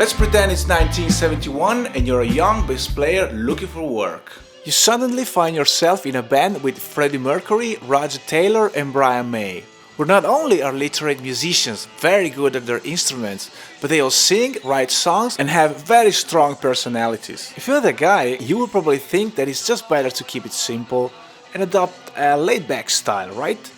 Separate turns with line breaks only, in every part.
Let's pretend it's 1971 and you're a young bass player looking for work. You suddenly find yourself in a band with Freddie Mercury, Roger Taylor and Brian May, who not only are literate musicians, very good at their instruments, but they all sing, write songs and have very strong personalities. If you're the guy, you will probably think that it's just better to keep it simple and adopt a laid-back style, right?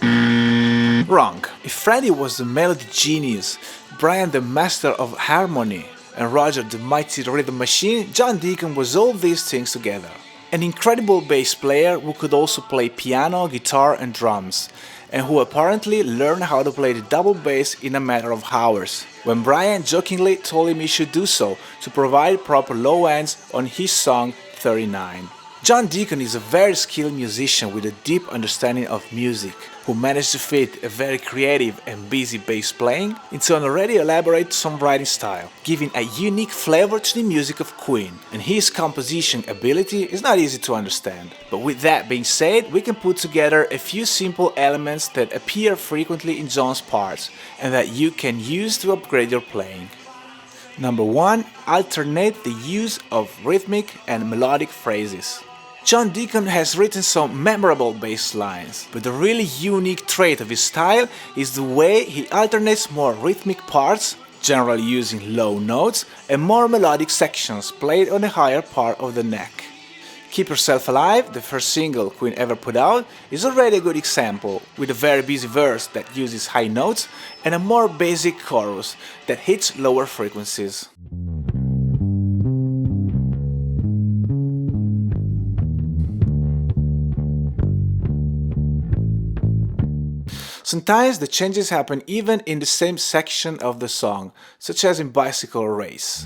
Wrong. If Freddie was the melody genius, Brian the master of harmony, and Roger the mighty rhythm machine, John Deacon was all these things together. An incredible bass player who could also play piano, guitar and drums, and who apparently learned how to play the double bass in a matter of hours, when Brian jokingly told him he should do so to provide proper low ends on his song 39. John Deacon is a very skilled musician with a deep understanding of music, who managed to fit a very creative and busy bass playing into an already elaborate songwriting style, giving a unique flavor to the music of Queen, and his composition ability is not easy to understand. But with that being said, we can put together a few simple elements that appear frequently in John's parts and that you can use to upgrade your playing. Number 1. Alternate the use of rhythmic and melodic phrases. John Deacon has written some memorable bass lines, but the really unique trait of his style is the way he alternates more rhythmic parts, generally using low notes, and more melodic sections played on the higher part of the neck. Keep Yourself Alive, the first single Queen ever put out, is already a good example, with a very busy verse that uses high notes and a more basic chorus that hits lower frequencies. Sometimes the changes happen even in the same section of the song, such as in Bicycle Race.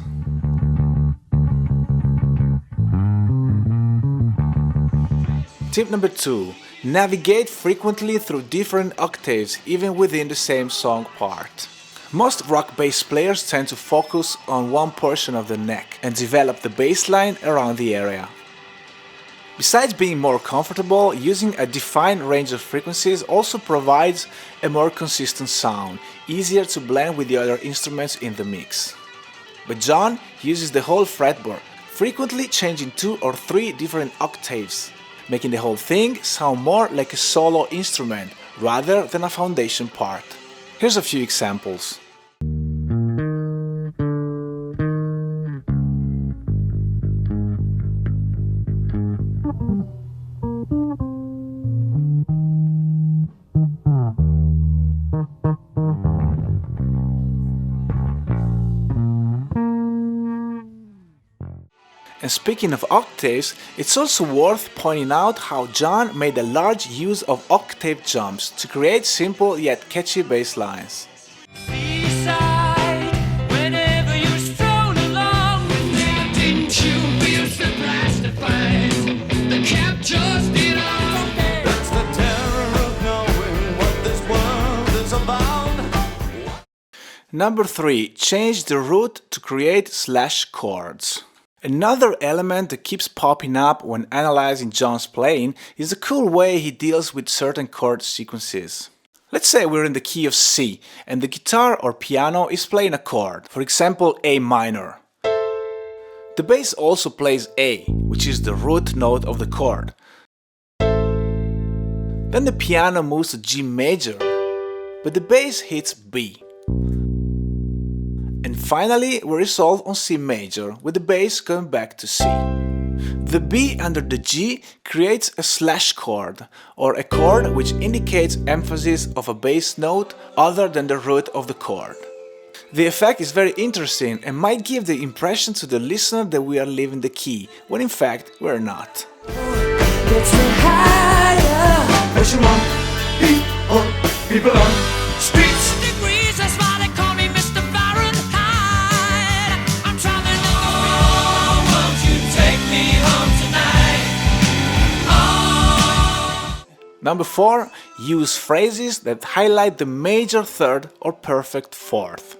Tip number 2. Navigate frequently through different octaves even within the same song part. Most rock bass players tend to focus on one portion of the neck and develop the bass line around the area. Besides being more comfortable, using a defined range of frequencies also provides a more consistent sound, easier to blend with the other instruments in the mix. But John uses the whole fretboard, frequently changing 2 or 3 different octaves, making the whole thing sound more like a solo instrument rather than a foundation part. Here's a few examples. And speaking of octaves, it's also worth pointing out how John made a large use of octave jumps to create simple yet catchy bass lines. Number 3. Change the root to create slash chords. Another element that keeps popping up when analyzing John's playing is the cool way he deals with certain chord sequences. Let's say we're in the key of C and the guitar or piano is playing a chord, for example A minor. The bass also plays A, which is the root note of the chord. Then the piano moves to G major, but the bass hits B. And finally, we resolve on C major, with the bass going back to C. The B under the G creates a slash chord, or a chord which indicates emphasis of a bass note other than the root of the chord. The effect is very interesting and might give the impression to the listener that we are leaving the key, when in fact we're not.
People on streets.
Number 4. Use phrases that highlight the major third or perfect fourth.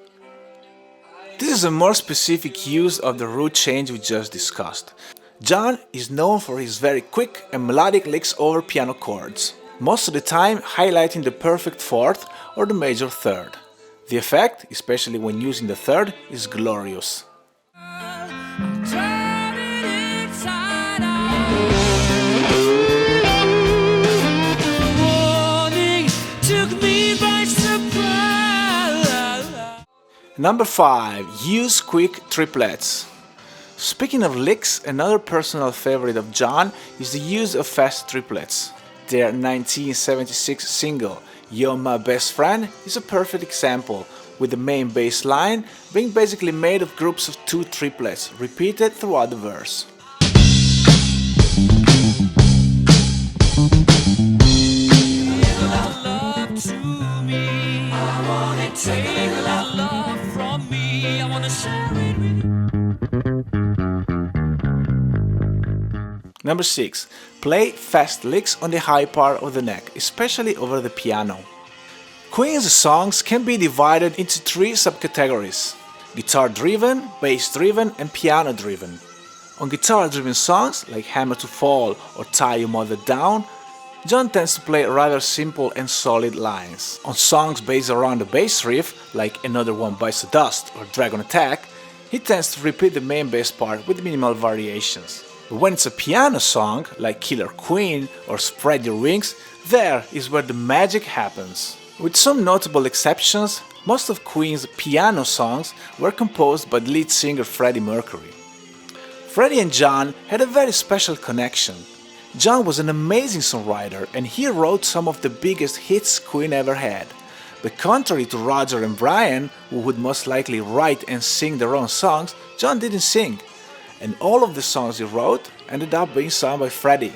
This is a more specific use of the root change we just discussed. John is known for his very quick and melodic licks over piano chords, most of the time highlighting the perfect fourth or the major third. The effect, especially when using the third, is glorious. Number 5. Use quick triplets. Speaking of licks, another personal favorite of John is the use of fast triplets. Their 1976 single, You're My Best Friend, is a perfect example, with the main bass line being basically made of groups of 2 triplets repeated throughout the verse. Number 6. Play fast licks on the high part of the neck, especially over the piano. Queen's songs can be divided into 3 subcategories: guitar-driven, bass-driven and piano-driven. On guitar-driven songs like Hammer to Fall or Tie Your Mother Down, John tends to play rather simple and solid lines. On songs based around the bass riff, like Another One Bites the Dust or Dragon Attack, he tends to repeat the main bass part with minimal variations. But when it's a piano song, like Killer Queen or Spread Your Wings, there is where the magic happens. With some notable exceptions, most of Queen's piano songs were composed by the lead singer Freddie Mercury. Freddie and John had a very special connection. John was an amazing songwriter and he wrote some of the biggest hits Queen ever had. But contrary to Roger and Brian, who would most likely write and sing their own songs, John didn't sing. And all of the songs he wrote ended up being sung by Freddie.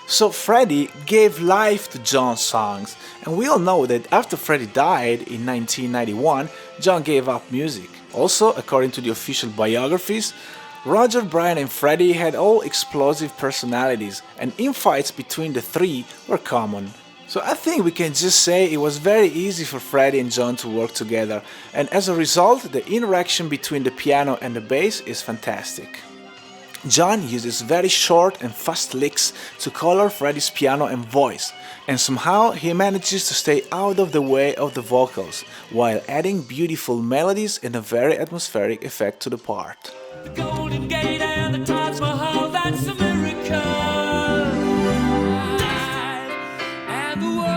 So Freddie gave life to John's songs, and we all know that after Freddie died in 1991, John gave up music. Also, according to the official biographies, Roger, Brian and Freddie had all explosive personalities, and infights between the 3 were common. So I think we can just say it was very easy for Freddie and John to work together, and as a result, the interaction between the piano and the bass is fantastic. John uses very short and fast licks to color Freddie's piano and voice, and somehow he manages to stay out of the way of the vocals, while adding beautiful melodies and a very atmospheric effect to the part.
The Golden Gate and the Taj Mahal, that's a miracle. And the world,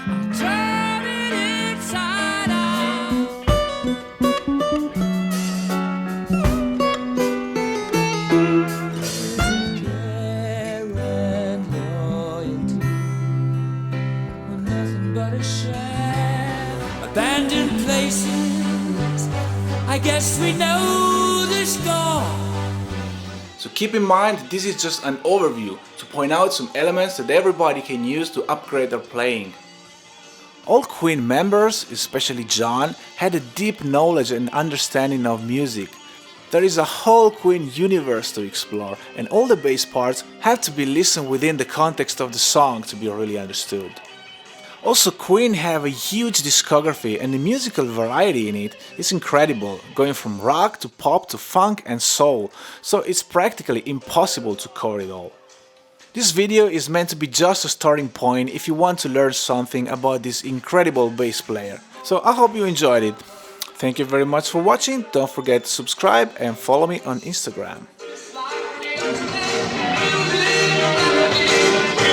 I'll turn it inside out. Care and loyalty were nothing but a sham. Abandoned places, I guess we know the score.
So keep in mind, this is just an overview to point out some elements that everybody can use to upgrade their playing. All Queen members, especially John, had a deep knowledge and understanding of music. There is a whole Queen universe to explore, and all the bass parts have to be listened within the context of the song to be really understood. Also, Queen have a huge discography and the musical variety in it is incredible, going from rock to pop to funk and soul, so it's practically impossible to cover it all. This video is meant to be just a starting point if you want to learn something about this incredible bass player. So I hope you enjoyed it. Thank you very much for watching, don't forget to subscribe and follow me on Instagram.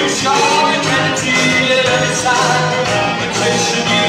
Show infinity at any time.